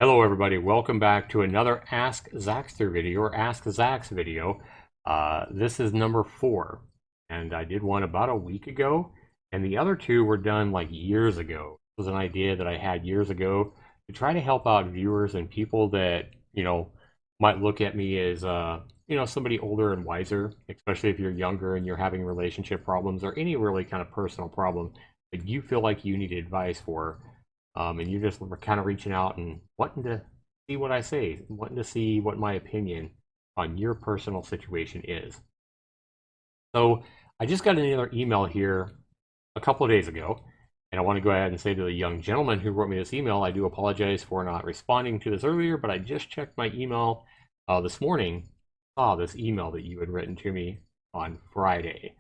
Hello everybody, welcome back to another Ask Zaxter video or Ask Zax video. This is number 4, and I did one about a week ago, and the other two were done like years ago. It was an idea that I had years ago to try to help out viewers and people that, might look at me as, somebody older and wiser, especially if you're younger and you're having relationship problems or any really kind of personal problem that you feel like you need advice for. And you just were kind of reaching out and wanting to see what I say, wanting to see what my opinion on your personal situation is. So I just got another email here a couple of days ago, and I want to go ahead and say to the young gentleman who wrote me this email, I do apologize for not responding to this earlier, but I just checked my email this morning, saw this email that you had written to me on Friday.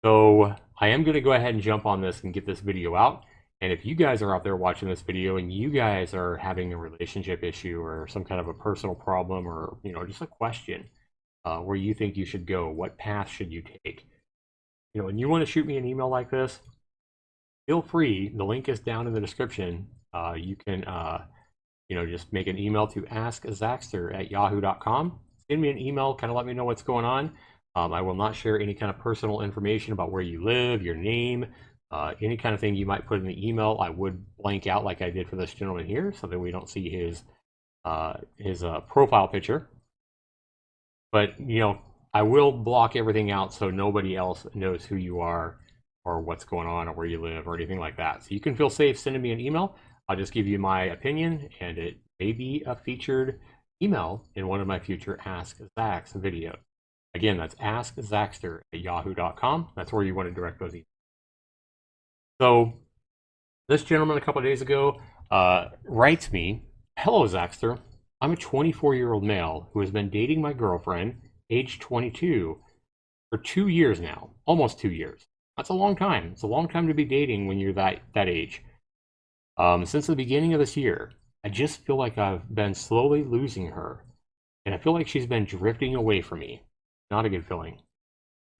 So I am going to go ahead and jump on this and get this video out. And if you guys are out there watching this video and you guys are having a relationship issue or some kind of a personal problem or, just a question where you think you should go, what path should you take? And you want to shoot me an email like this, feel free. The link is down in the description. You can, just make an email to askzaxter@yahoo.com. Send me an email, kind of let me know what's going on. I will not share any kind of personal information about where you live, your name, any kind of thing you might put in the email. I would blank out like I did for this gentleman here so that we don't see his profile picture. But, I will block everything out so nobody else knows who you are or what's going on or where you live or anything like that. So you can feel safe sending me an email. I'll just give you my opinion, and it may be a featured email in one of my future Ask Zax videos. Again, that's askzaxter@yahoo.com. That's where you want to direct those emails. So this gentleman a couple of days ago writes me, "Hello, Zaxter. I'm a 24-year-old male who has been dating my girlfriend, age 22, for 2 years now, almost 2 years. That's a long time. It's a long time to be dating when you're that age. Since the beginning of this year, I just feel like I've been slowly losing her, and I feel like she's been drifting away from me. Not a good feeling.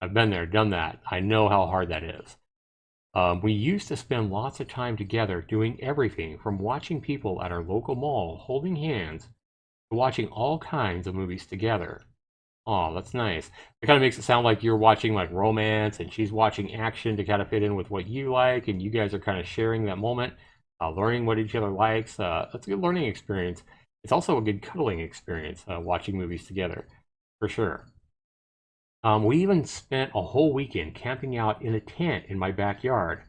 I've been there, done that. I know how hard that is. We used to spend lots of time together doing everything from watching people at our local mall holding hands to watching all kinds of movies together." Oh, that's nice. It kind of makes it sound like you're watching like romance and she's watching action to kind of fit in with what you like, and you guys are kind of sharing that moment, learning what each other likes. That's a good learning experience. It's also a good cuddling experience, watching movies together, for sure. We even spent a whole weekend camping out in a tent in my backyard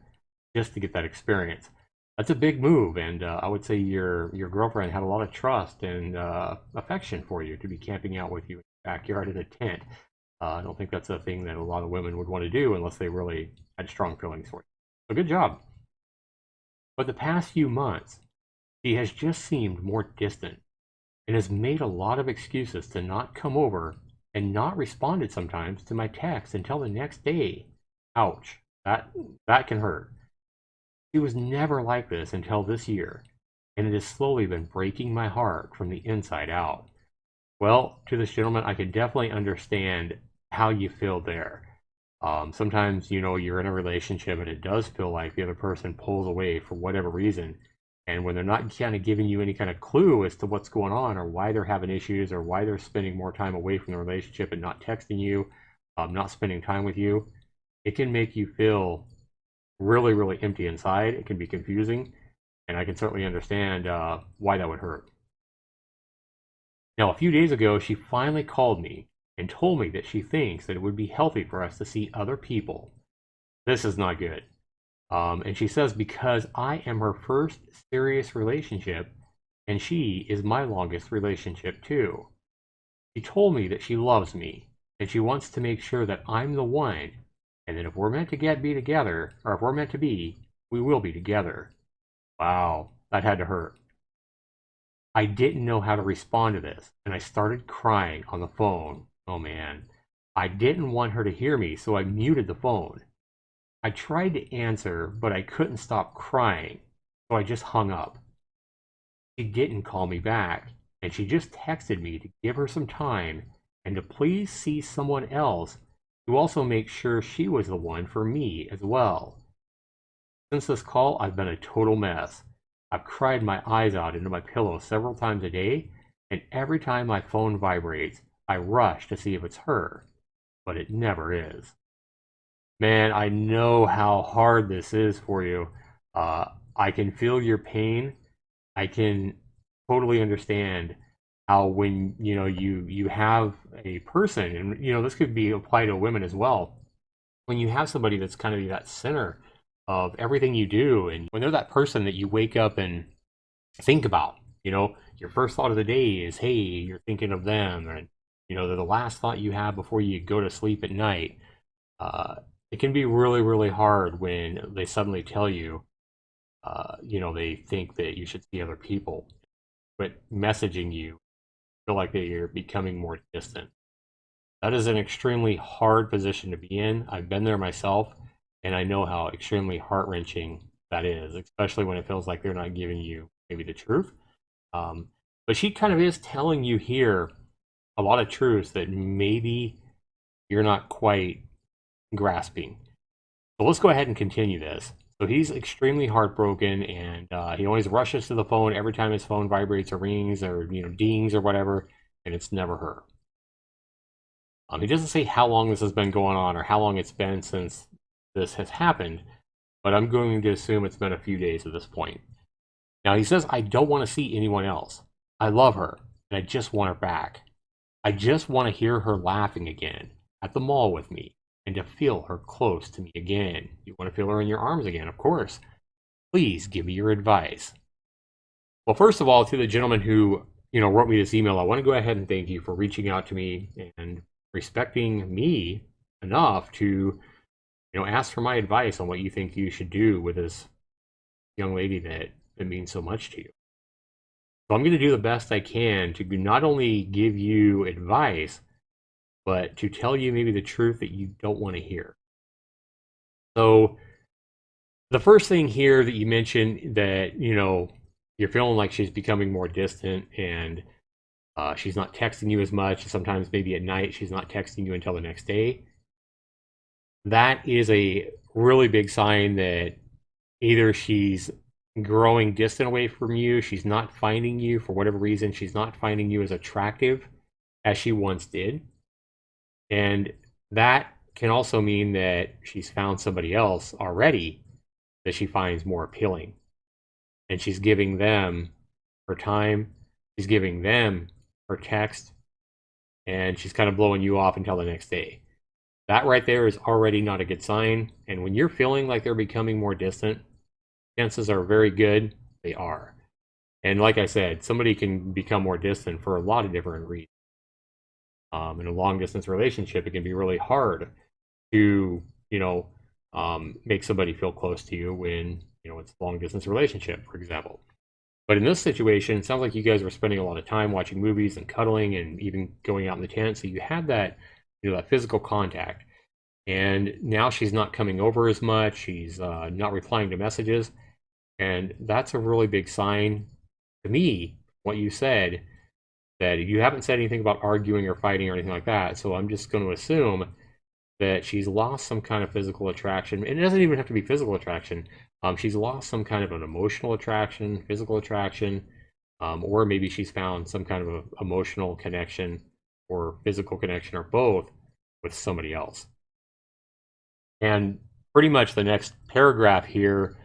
just to get that experience. That's a big move, and I would say your girlfriend had a lot of trust and affection for you to be camping out with you in the backyard in a tent. I don't think that's a thing that a lot of women would want to do unless they really had strong feelings for you. So good job. But the past few months, she has just seemed more distant and has made a lot of excuses to not come over and not responded sometimes to my text until the next day. Ouch, that can hurt. She was never like this until this year, and it has slowly been breaking my heart from the inside out. Well, to this gentleman, I can definitely understand how you feel there. Sometimes, you're in a relationship and it does feel like the other person pulls away for whatever reason. And when they're not kind of giving you any kind of clue as to what's going on or why they're having issues or why they're spending more time away from the relationship and not texting you, not spending time with you, it can make you feel really, really empty inside. It can be confusing, and I can certainly understand why that would hurt. Now, a few days ago, she finally called me and told me that she thinks that it would be healthy for us to see other people. This is not good. And she says because I am her first serious relationship and she is my longest relationship too. She told me that she loves me and she wants to make sure that I'm the one, and that if we're meant to be together, or if we're meant to be, we will be together. Wow, that had to hurt. I didn't know how to respond to this, and I started crying on the phone. Oh man. I didn't want her to hear me, so I muted the phone. I tried to answer, but I couldn't stop crying, so I just hung up. She didn't call me back, and she just texted me to give her some time and to please see someone else to also make sure she was the one for me as well. Since this call, I've been a total mess. I've cried my eyes out into my pillow several times a day, and every time my phone vibrates, I rush to see if it's her, but it never is. Man, I know how hard this is for you. I can feel your pain. I can totally understand how when you have a person, and this could be applied to women as well. When you have somebody that's kind of that center of everything you do, and when they're that person that you wake up and think about, your first thought of the day is, hey, you're thinking of them, and they're the last thought you have before you go to sleep at night. uh, it can be really, really hard when they suddenly tell you, they think that you should see other people, but messaging you feel like that you're becoming more distant. That is an extremely hard position to be in. I've been there myself, and I know how extremely heart-wrenching that is, especially when it feels like they're not giving you maybe the truth. Um, but she kind of is telling you here a lot of truths that maybe you're not quite grasping. So let's go ahead and continue this. So he's extremely heartbroken, and he always rushes to the phone every time his phone vibrates or rings or dings or whatever, and it's never her. He doesn't say how long this has been going on or how long it's been since this has happened, but I'm going to assume it's been a few days at this point. Now he says, I don't want to see anyone else. I love her, and I just want her back. I just want to hear her laughing again at the mall with me, and to feel her close to me again. You want to feel her in your arms again, of course. Please give me your advice. Well, first of all, to the gentleman who wrote me this email, I want to go ahead and thank you for reaching out to me and respecting me enough to ask for my advice on what you think you should do with this young lady that means so much to you. So I'm going to do the best I can to not only give you advice, but to tell you maybe the truth that you don't want to hear. So the first thing here that you mentioned, that you're feeling like she's becoming more distant, and she's not texting you as much. Sometimes maybe at night she's not texting you until the next day. That is a really big sign that either she's growing distant away from you, she's not finding you for whatever reason, she's not finding you as attractive as she once did. And that can also mean that she's found somebody else already that she finds more appealing. And she's giving them her time, she's giving them her text, and she's kind of blowing you off until the next day. That right there is already not a good sign. And when you're feeling like they're becoming more distant, chances are very good they are. And like I said, somebody can become more distant for a lot of different reasons. In a long distance relationship, it can be really hard to, make somebody feel close to you when, it's a long distance relationship, for example. But in this situation, it sounds like you guys were spending a lot of time watching movies and cuddling and even going out in the tent. So you had that, that physical contact. And now she's not coming over as much. She's not replying to messages. And that's a really big sign to me, what you said, that you haven't said anything about arguing or fighting or anything like that. So I'm just going to assume that she's lost some kind of physical attraction. And it doesn't even have to be physical attraction. She's lost some kind of an emotional attraction, physical attraction, or maybe she's found some kind of a emotional connection or physical connection or both with somebody else. And pretty much the next paragraph here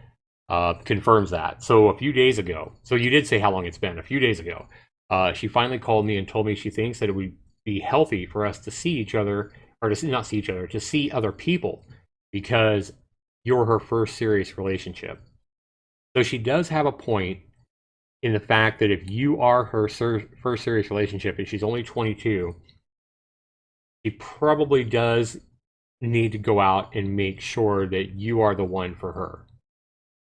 confirms that. So a few days ago, so you did say how long it's been. A few days ago, she finally called me and told me she thinks that it would be healthy for us to see each other, or to not see each other, to see other people, because you're her first serious relationship. So she does have a point in the fact that if you are her first serious relationship and she's only 22, she probably does need to go out and make sure that you are the one for her.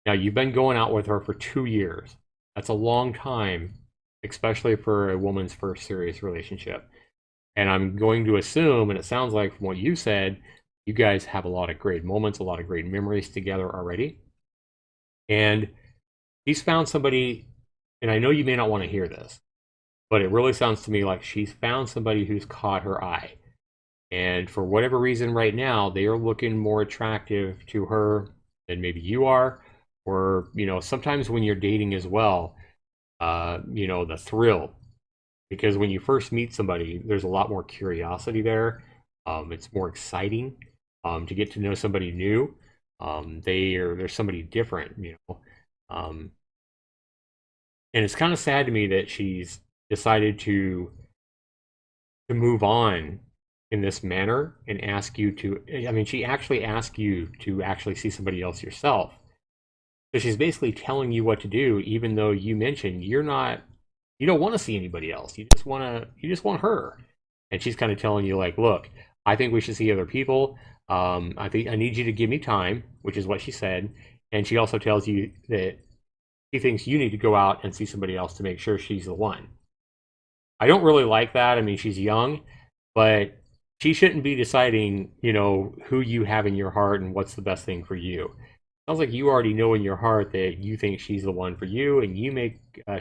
Now, you've been going out with her for 2 years. That's a long time, especially for a woman's first serious relationship. And I'm going to assume, and it sounds like from what you said, you guys have a lot of great moments, a lot of great memories together already. And she's found somebody, and I know you may not want to hear this, but it really sounds to me like she's found somebody who's caught her eye. And for whatever reason right now, they are looking more attractive to her than maybe you are, or sometimes when you're dating as well, the thrill, because when you first meet somebody, there's a lot more curiosity there. It's more exciting to get to know somebody new. There's somebody different. Um, and it's kind of sad to me that she's decided to move on in this manner and ask you to. I mean, she actually asked you to actually see somebody else yourself. So she's basically telling you what to do, even though you mentioned you don't want to see anybody else. You just want her. And she's kind of telling you like, look, I think we should see other people. I think I need you to give me time, which is what she said. And she also tells you that she thinks you need to go out and see somebody else to make sure she's the one. I don't really like that. I mean, she's young, but she shouldn't be deciding, who you have in your heart and what's the best thing for you. Sounds like you already know in your heart that you think she's the one for you, and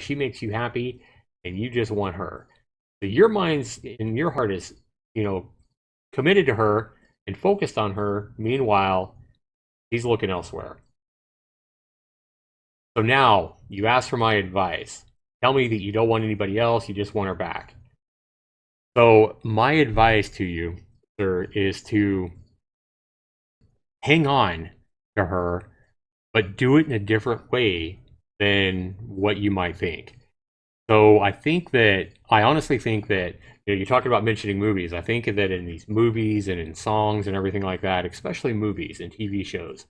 she makes you happy, and you just want her. So your mind's in your heart is, you know, committed to her and focused on her. Meanwhile, he's looking elsewhere. So now you ask for my advice. Tell me that you don't want anybody else, you just want her back. So my advice to you, sir, is to hang on to her, but do it in a different way than what you might think. So I honestly think that, you're talking about mentioning movies. I think that in these movies and in songs and everything like that, especially movies and TV shows,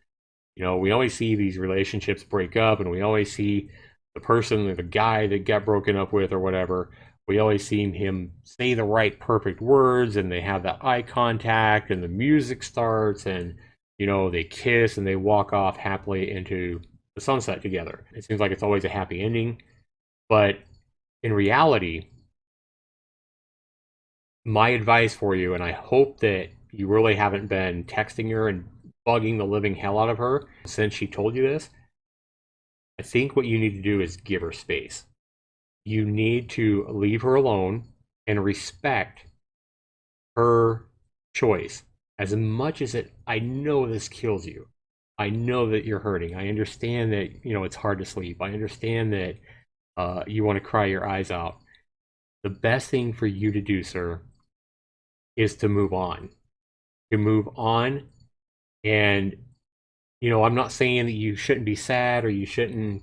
we always see these relationships break up, and we always see the guy that got broken up with or whatever. We always see him say the right perfect words, and they have that eye contact, and the music starts, and they kiss and they walk off happily into the sunset together. It seems like it's always a happy ending, but in reality, my advice for you, and I hope that you really haven't been texting her and bugging the living hell out of her since she told you this. I think what you need to do is give her space. You need to leave her alone and respect her choice. As much as I know this kills you. I know that you're hurting. I understand that, it's hard to sleep. I understand that you want to cry your eyes out. The best thing for you to do, sir, is to move on. To move on. And, I'm not saying that you shouldn't be sad, or you shouldn't,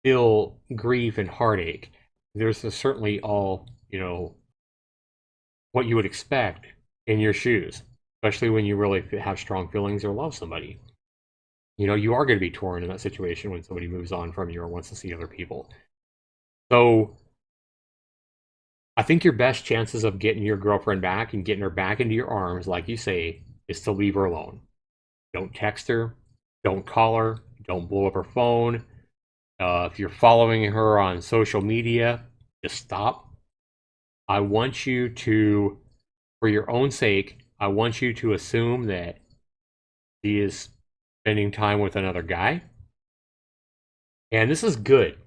feel grief and heartache. There's certainly all, what you would expect in your shoes, especially when you really have strong feelings or love somebody. You are going to be torn in that situation when somebody moves on from you or wants to see other people. So I think your best chances of getting your girlfriend back and getting her back into your arms, like you say, is to leave her alone. Don't text her. Don't call her. Don't blow up her phone. If you're following her on social media, just stop. I want you to, for your own sake, I want you to assume that she is spending time with another guy. And this is good.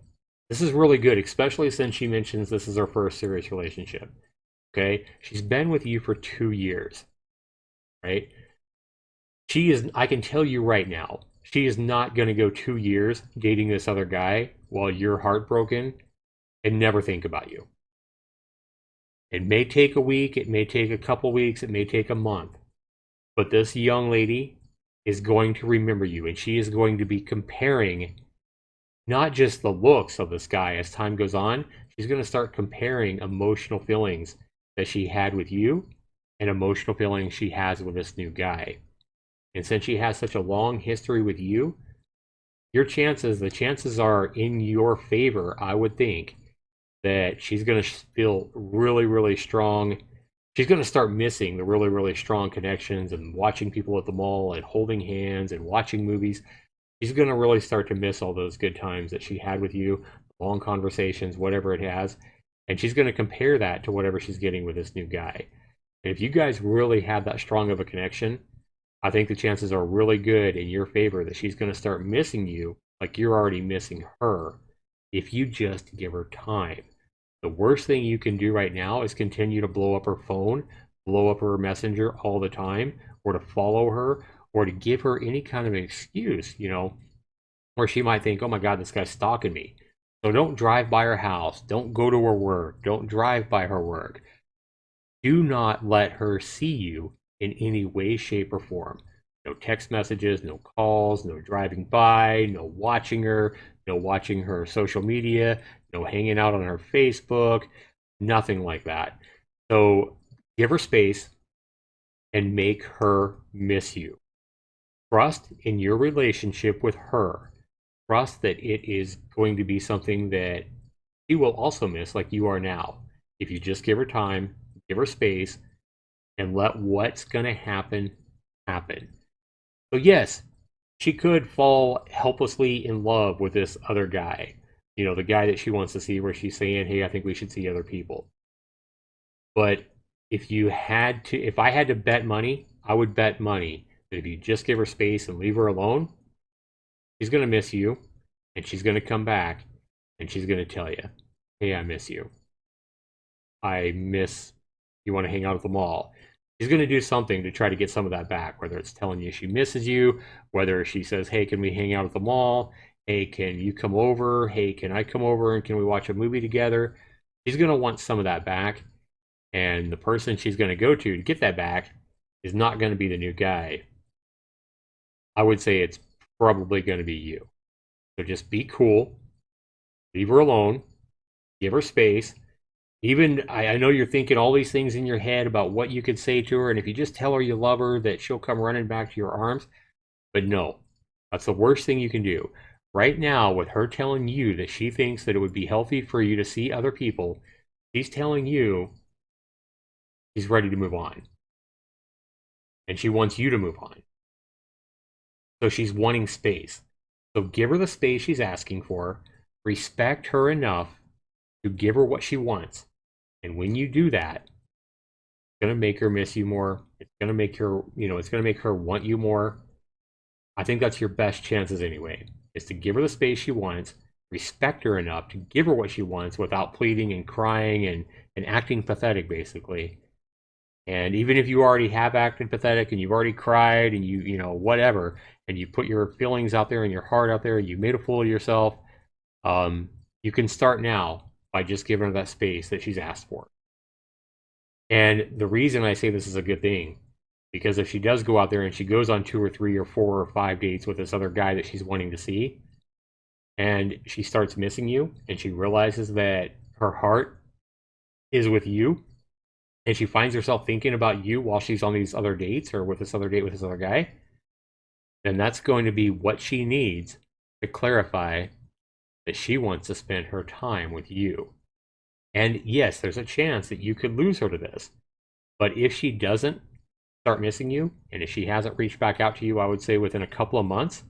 This is really good, especially since she mentions this is her first serious relationship. Okay? She's been with you for 2 years, right? I can tell you right now, she is not going to go 2 years dating this other guy while you're heartbroken and never think about you. It may take a week, it may take a couple weeks, it may take a month, but this young lady is going to remember you, and she is going to be comparing not just the looks of this guy as time goes on. She's going to start comparing emotional feelings that she had with you and emotional feelings she has with this new guy. And since she has such a long history with you, the chances are in your favor, I would think, that she's going to feel really, really strong. She's going to start missing the really, really strong connections and watching people at the mall and holding hands and watching movies. She's going to really start to miss all those good times that she had with you, long conversations, whatever it has. And she's going to compare that to whatever she's getting with this new guy. And if you guys really have that strong of a connection, I think the chances are really good in your favor that she's going to start missing you like you're already missing her if you just give her time. The worst thing you can do right now is continue to blow up her phone, blow up her messenger all the time, or to follow her, or to give her any kind of an excuse. Or she might think, oh my God, this guy's stalking me. So don't drive by her house. Don't go to her work. Don't drive by her work. Do not let her see you in any way, shape, or form. No text messages, no calls, no driving by, no watching her, no watching her social media, no hanging out on her Facebook, nothing like that. So give her space and make her miss you. Trust in your relationship with her. Trust that it is going to be something that she will also miss like you are now. If you just give her time, give her space, and let what's going to happen happen. So, yes, she could fall helplessly in love with this other guy, the guy that she wants to see, where she's saying, hey, I think we should see other people. But if I had to bet money, I would bet money that if you just give her space and leave her alone, she's going to miss you and she's going to come back and she's going to tell you, hey, I miss you. I miss you want to hang out at the mall. She's going to do something to try to get some of that back, whether it's telling you she misses you, whether she says, hey, can we hang out at the mall? Hey, can you come over? Hey, can I come over and can we watch a movie together? She's going to want some of that back. And the person she's going to go to get that back is not going to be the new guy. I would say it's probably going to be you. So just be cool, leave her alone, give her space. Even I know you're thinking all these things in your head about what you could say to her, and if you just tell her you love her, that she'll come running back to your arms. But no, that's the worst thing you can do. Right now, with her telling you that she thinks that it would be healthy for you to see other people, she's telling you she's ready to move on. And she wants you to move on. So she's wanting space. So give her the space she's asking for. Respect her enough to give her what she wants. And when you do that, it's going to make her miss you more. It's going to make her, it's going to make her want you more. I think that's your best chances anyway, is to give her the space she wants, respect her enough to give her what she wants without pleading and crying and acting pathetic, basically. And even if you already have acted pathetic and you've already cried and whatever, and you put your feelings out there and your heart out there and you made a fool of yourself, you can start now by just giving her that space that she's asked for. And the reason I say this is a good thing, because if she does go out there and she goes on 2 or 3 or 4 or 5 dates with this other guy that she's wanting to see, and she starts missing you, and she realizes that her heart is with you, and she finds herself thinking about you while she's on these other dates or with this other date with this other guy, then that's going to be what she needs to clarify that she wants to spend her time with you. And yes, there's a chance that you could lose her to this. But if she doesn't start missing you, and if she hasn't reached back out to you, I would say within a couple of months,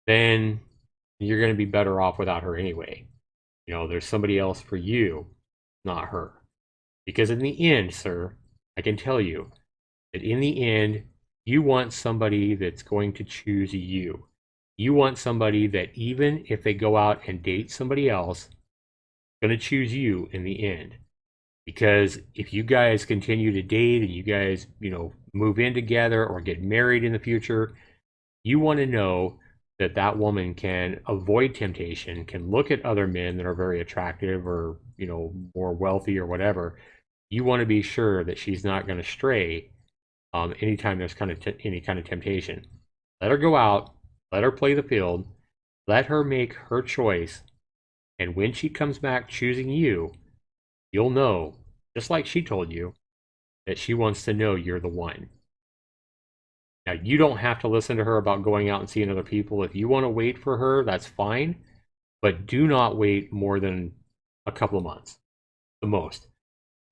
then you're going to be better off without her anyway. There's somebody else for you, not her. Because in the end, sir, I can tell you that in the end, you want somebody that's going to choose you. You want somebody that even if they go out and date somebody else, going to choose you in the end. Because if you guys continue to date and you guys, move in together or get married in the future, you want to know that that woman can avoid temptation, can look at other men that are very attractive or, more wealthy or whatever. You want to be sure that she's not going to stray anytime there's any kind of temptation. Let her go out, let her play the field, let her make her choice, and when she comes back choosing you, you'll know, just like she told you, that she wants to know you're the one. Now, you don't have to listen to her about going out and seeing other people. If you want to wait for her, that's fine, but do not wait more than a couple of months, the most.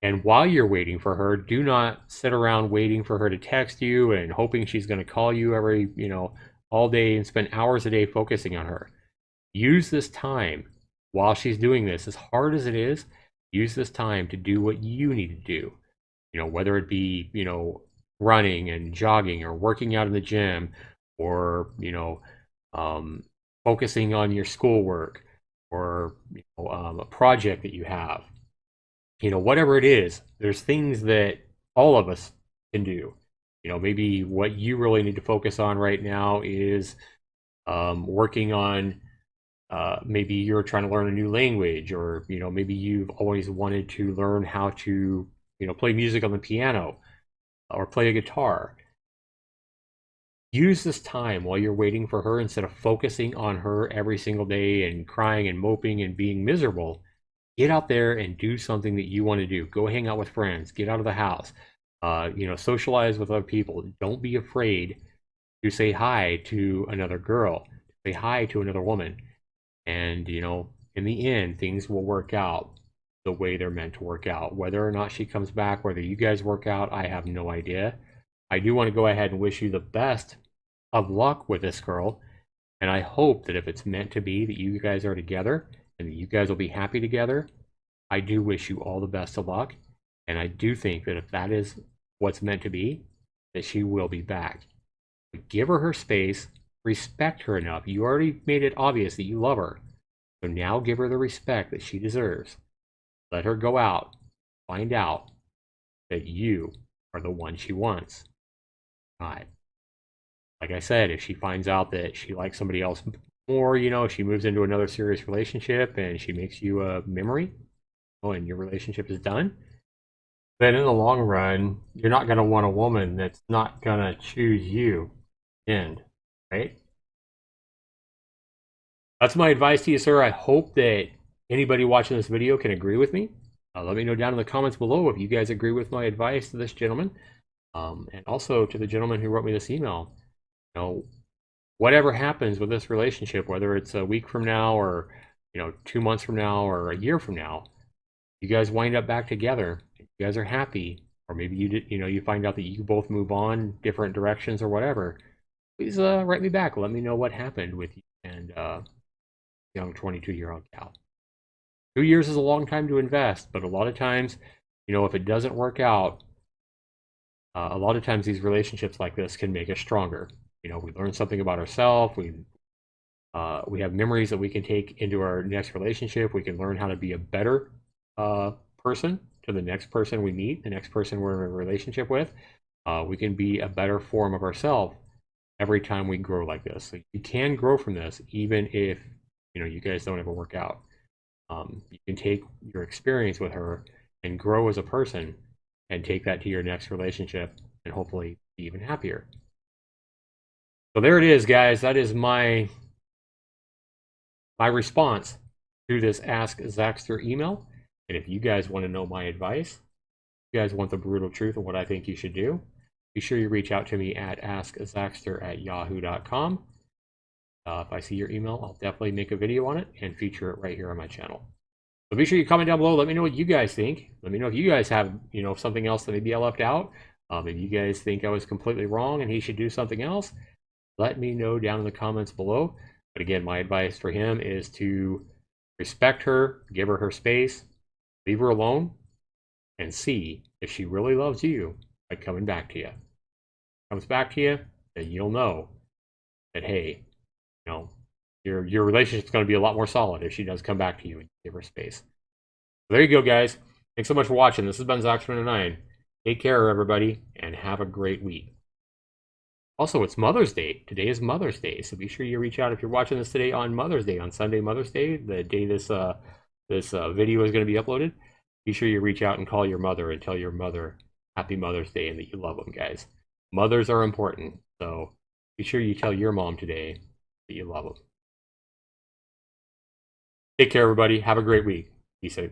And while you're waiting for her, do not sit around waiting for her to text you and hoping she's going to call you every, all day and spend hours a day focusing on her. Use this time while she's doing this, as hard as it is, use this time to do what you need to do. Whether it be, running and jogging or working out in the gym or, focusing on your schoolwork or, a project that you have. Whatever it is, there's things that all of us can do. Maybe what you really need to focus on right now is working on maybe you're trying to learn a new language, or maybe you've always wanted to learn how to play music on the piano or play a guitar. Use this time while you're waiting for her, instead of focusing on her every single day and crying and moping and being miserable. Get out there and do something that you want to do. Go hang out with friends. Get out of the house. Socialize with other people. Don't be afraid to say hi to another girl. Say hi to another woman. And, in the end, things will work out the way they're meant to work out. Whether or not she comes back, whether you guys work out, I have no idea. I do want to go ahead and wish you the best of luck with this girl. And I hope that if it's meant to be, that you guys are together and that you guys will be happy together. I do wish you all the best of luck. And I do think that if that is what's meant to be, that she will be back. But give her space, respect her enough. You already made it obvious that you love her. So now give her the respect that she deserves. Let her go out, find out that you are the one she wants. Right. Like I said, if she finds out that she likes somebody else more, she moves into another serious relationship and she makes you a memory, and your relationship is done, then in the long run, you're not going to want a woman that's not going to choose you. End. Right? That's my advice to you, sir. I hope that anybody watching this video can agree with me. Let me know down in the comments below if you guys agree with my advice to this gentleman. And also to the gentleman who wrote me this email. Whatever happens with this relationship, whether it's a week from now or 2 months from now or a year from now, you guys wind up back together, you guys are happy, or maybe you find out that you both move on different directions or whatever, please write me back. Let me know what happened with you and young 22-year-old gal. 2 years is a long time to invest, but a lot of times, if it doesn't work out, a lot of times these relationships like this can make us stronger. We learn something about ourselves. We have memories that we can take into our next relationship. We can learn how to be a better person to the next person we meet, the next person we're in a relationship with. We can be a better form of ourselves every time we grow like this. Like, you can grow from this, even if you guys don't ever work out. You can take your experience with her and grow as a person, and take that to your next relationship, and hopefully be even happier. So there it is, guys. That is my response to this Ask Zaxter email. And if you guys want to know my advice, if you guys want the brutal truth of what I think you should do, be sure you reach out to me at askzaxter@yahoo.com. If I see your email, I'll definitely make a video on it and feature it right here on my channel. So be sure you comment down below. Let me know what you guys think. Let me know if you guys have, something else that maybe I left out. If you guys think I was completely wrong and he should do something else, let me know down in the comments below. But again, my advice for him is to respect her, give her space, leave her alone, and see if she really loves you by coming back to you. Comes back to you, then you'll know that, hey, your relationship's going to be a lot more solid if she does come back to you and give her space. So there you go, guys. Thanks so much for watching. This has been Zaxtorian. Take care, everybody, and have a great week. Also, it's Mother's Day. Today is Mother's Day, so be sure you reach out if you're watching this today on Mother's Day, on Sunday, Mother's Day, the day this video is going to be uploaded. Be sure you reach out and call your mother and tell your mother Happy Mother's Day and that you love them, guys. Mothers are important, so be sure you tell your mom today that you love them. Take care, everybody. Have a great week. Be safe.